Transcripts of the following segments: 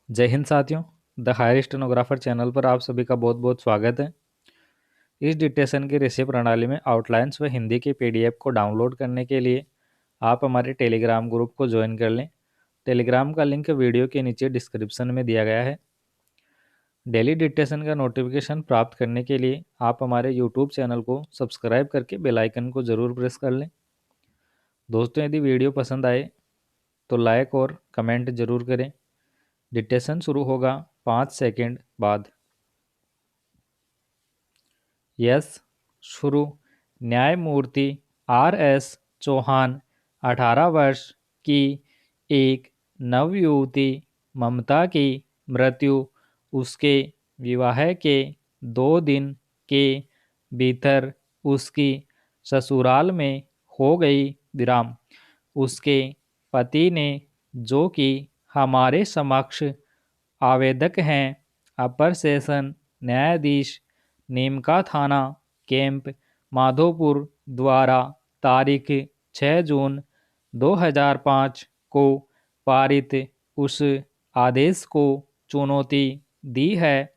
जय हिंद साथियों। The higher stenographer channel पर आप सभी का बहुत बहुत स्वागत है। इस डिक्टेशन की ऋषि प्रणाली में आउटलाइंस व हिंदी के पीडीएफ को डाउनलोड करने के लिए आप हमारे टेलीग्राम ग्रुप को ज्वाइन कर लें। टेलीग्राम का लिंक वीडियो के नीचे डिस्क्रिप्शन में दिया गया है। डेली डिक्टेशन का नोटिफिकेशन प्राप्त करने के लिए आप हमारे यूट्यूब चैनल को सब्सक्राइब करके बेल आइकन को ज़रूर प्रेस कर लें। दोस्तों, यदि वीडियो पसंद आए तो लाइक और कमेंट ज़रूर करें। डिक्टेशन शुरू होगा 5 सेकंड बाद। यस, शुरू। न्यायमूर्ति R.S. चौहान 18 वर्ष की एक नवयुवती ममता की मृत्यु उसके विवाह के 2 दिन के भीतर उसकी ससुराल में हो गई। विराम। उसके पति ने, जो कि हमारे समक्ष आवेदक हैं, अपर सेशन न्यायाधीश नीमका थाना कैंप माधोपुर द्वारा तारीख 6 जून 2005 को पारित उस आदेश को चुनौती दी है,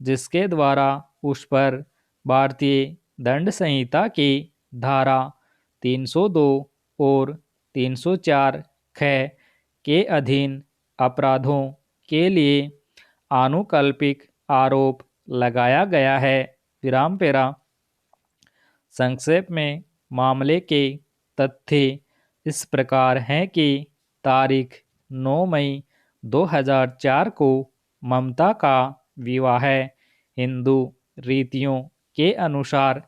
जिसके द्वारा उस पर भारतीय दंड संहिता की धारा 302 और 304 ख के अधीन अपराधों के लिए आनुकल्पिक आरोप लगाया गया है। विराम पेरा। संक्षेप में मामले के तथ्य इस प्रकार हैं कि तारीख 9 मई 2004 को ममता का विवाह हिंदू रीतियों के अनुसार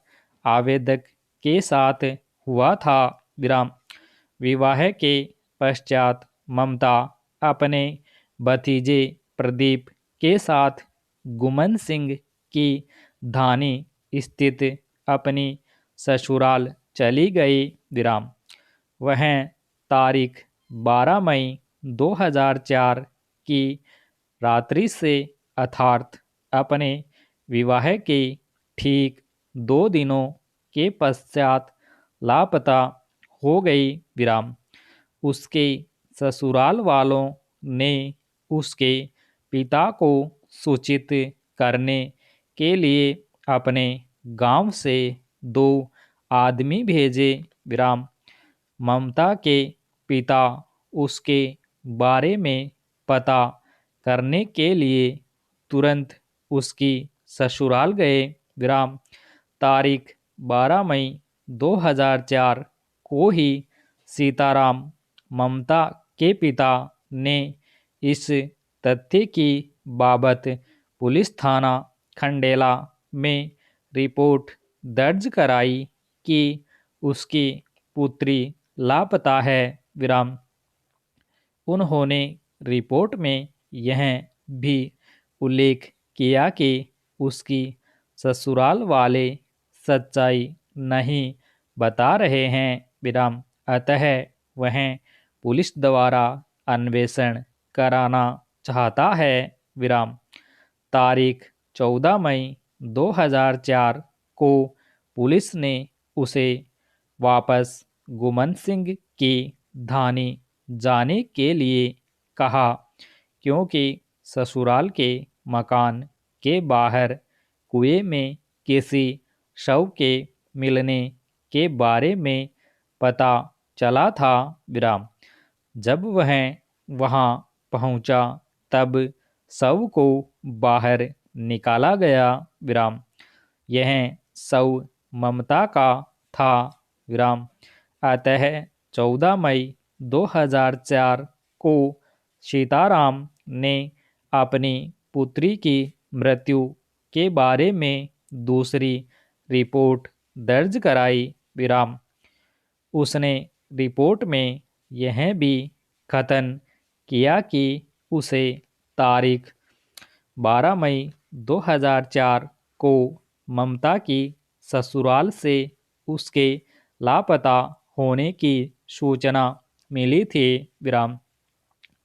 आवेदक के साथ हुआ था। विराम। विवाह के पश्चात ममता अपने भतीजे प्रदीप के साथ गुमन सिंह की धानी स्थित अपनी ससुराल चली गई। विराम। वह तारीख 12 मई 2004 की रात्रि से अर्थात अपने विवाह के ठीक 2 दिनों के पश्चात लापता हो गई। विराम। उसके ससुराल वालों ने उसके पिता को सूचित करने के लिए अपने गांव से 2 आदमी भेजे। विराम। ममता के पिता उसके बारे में पता करने के लिए तुरंत उसकी ससुराल गए। विराम। तारीख 12 मई 2004 को ही सीताराम, ममता के पिता, ने इस तथ्य की बाबत पुलिस थाना खंडेला में रिपोर्ट दर्ज कराई कि उसकी पुत्री लापता है। विराम। उन्होंने रिपोर्ट में यह भी उल्लेख किया कि उसकी ससुराल वाले सच्चाई नहीं बता रहे हैं। विराम। अतः वह पुलिस द्वारा अन्वेषण कराना चाहता है। विराम। तारीख 14 मई 2004 को पुलिस ने उसे वापस गुमन सिंह की धानी जाने के लिए कहा, क्योंकि ससुराल के मकान के बाहर कुएं में किसी शव के मिलने के बारे में पता चला था। विराम। जब वह वहां पहुंचा तब शव को बाहर निकाला गया। विराम। यह शव ममता का था। विराम। अतः 14 मई 2004 को सीताराम ने अपनी पुत्री की मृत्यु के बारे में दूसरी रिपोर्ट दर्ज कराई। विराम। उसने रिपोर्ट में यह भी कथन किया कि उसे तारीख 12 मई 2004 को ममता की ससुराल से उसके लापता होने की सूचना मिली थी। विराम।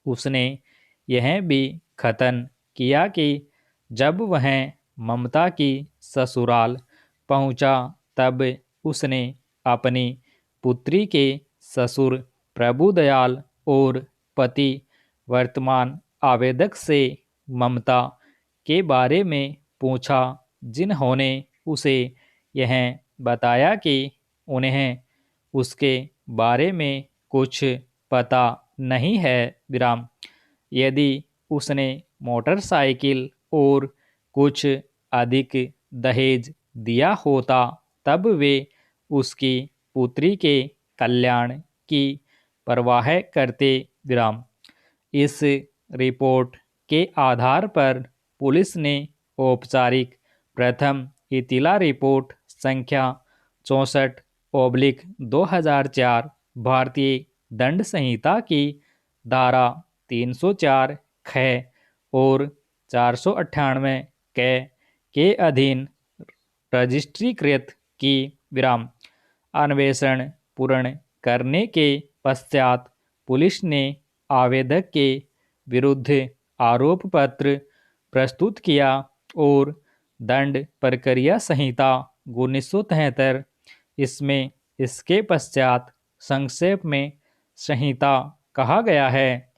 उसने यह भी कथन किया कि जब वह ममता की ससुराल पहुंचा तब उसने अपनी पुत्री के ससुर प्रभुदयाल और पति वर्तमान आवेदक से ममता के बारे में पूछा, जिन्होंने उसे यह बताया कि उन्हें उसके बारे में कुछ पता नहीं है विराम। यदि उसने मोटरसाइकिल और कुछ अधिक दहेज दिया होता तब वे उसकी पुत्री के कल्याण की परवाह करते विराम। इस रिपोर्ट के आधार पर पुलिस ने औपचारिक प्रथम इतिला रिपोर्ट संख्या 64/2004 भारतीय दंड संहिता की धारा 304 ख और 498 क के अधीन रजिस्ट्रीकृत की विराम। अन्वेषण पूर्ण करने के पश्चात पुलिस ने आवेदक के विरुद्ध आरोप पत्र प्रस्तुत किया और दंड प्रक्रिया संहिता 1973 इसमें इसके पश्चात संक्षेप में संहिता कहा गया है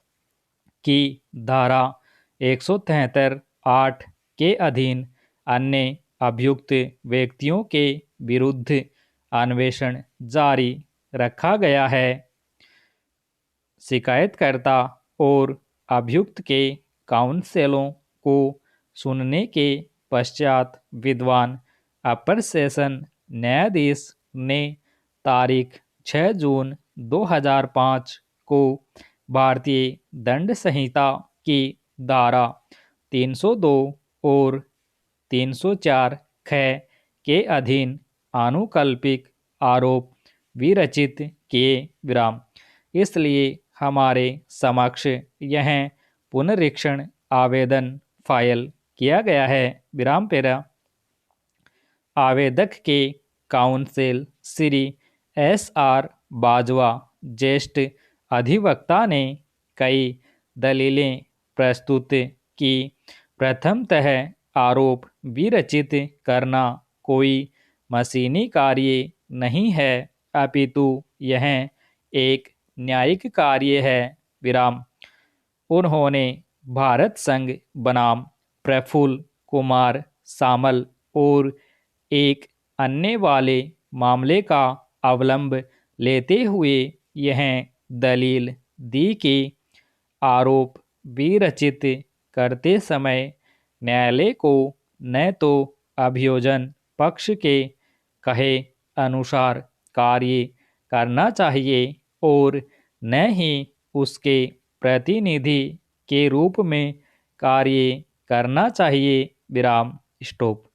कि धारा 173(8) के अधीन अन्य अभियुक्त व्यक्तियों के विरुद्ध अन्वेषण जारी रखा गया है। शिकायतकर्ता और अभियुक्त के काउंसिलों को सुनने के पश्चात विद्वान अपर सेशन न्यायाधीश ने तारीख 6 जून 2005 को भारतीय दंड संहिता की धारा 302 और 304 ख के अधीन आनुकल्पिक आरोप विरचित किए विराम। इसलिए हमारे समक्ष यह पुनरीक्षण आवेदन फाइल किया गया है विराम पेरा। आवेदक के काउंसिल श्री S.R. बाजवा ज्येष्ठ अधिवक्ता ने कई दलीलें प्रस्तुत की। प्रथमतः आरोप विरचित करना कोई मशीनी कार्य नहीं है, अपितु यह एक न्यायिक कार्य है विराम। उन्होंने भारत संघ बनाम प्रफुल्ल कुमार सामल और एक अन्य वाले मामले का अवलंब लेते हुए यह दलील दी कि आरोप विरचित करते समय न्यायालय को न तो अभियोजन पक्ष के कहे अनुसार कार्य करना चाहिए और न ही उसके प्रतिनिधि के रूप में कार्य करना चाहिए विराम। स्टॉप।